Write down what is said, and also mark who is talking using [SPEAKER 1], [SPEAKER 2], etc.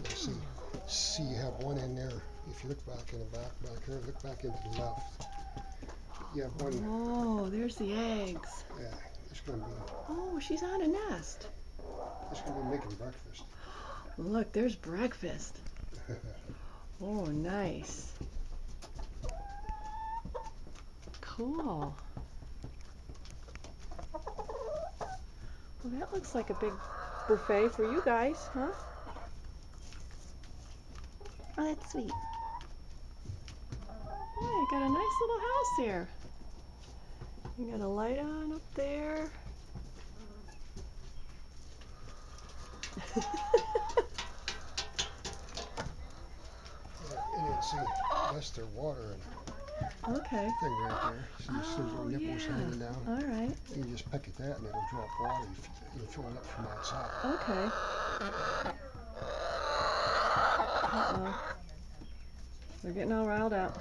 [SPEAKER 1] You see you have one in there. If you look back in the back here, look back into the left. You have one.
[SPEAKER 2] Oh, there's the eggs.
[SPEAKER 1] Yeah, it's going to be.
[SPEAKER 2] Oh, she's on a nest.
[SPEAKER 1] It's going to be making breakfast.
[SPEAKER 2] Look, there's breakfast. Oh, nice. Cool. Well, that looks like a big buffet for you guys, huh? Oh, that's sweet. Yeah, you got a nice little house here. You got a light on up there.
[SPEAKER 1] And see, that's their water and
[SPEAKER 2] Okay.
[SPEAKER 1] thing right there. See, there's little nipples hanging down.
[SPEAKER 2] All right.
[SPEAKER 1] You can just peck at that and it'll drop water. You fill it up from outside.
[SPEAKER 2] Okay. Uh-oh. They're getting all riled up.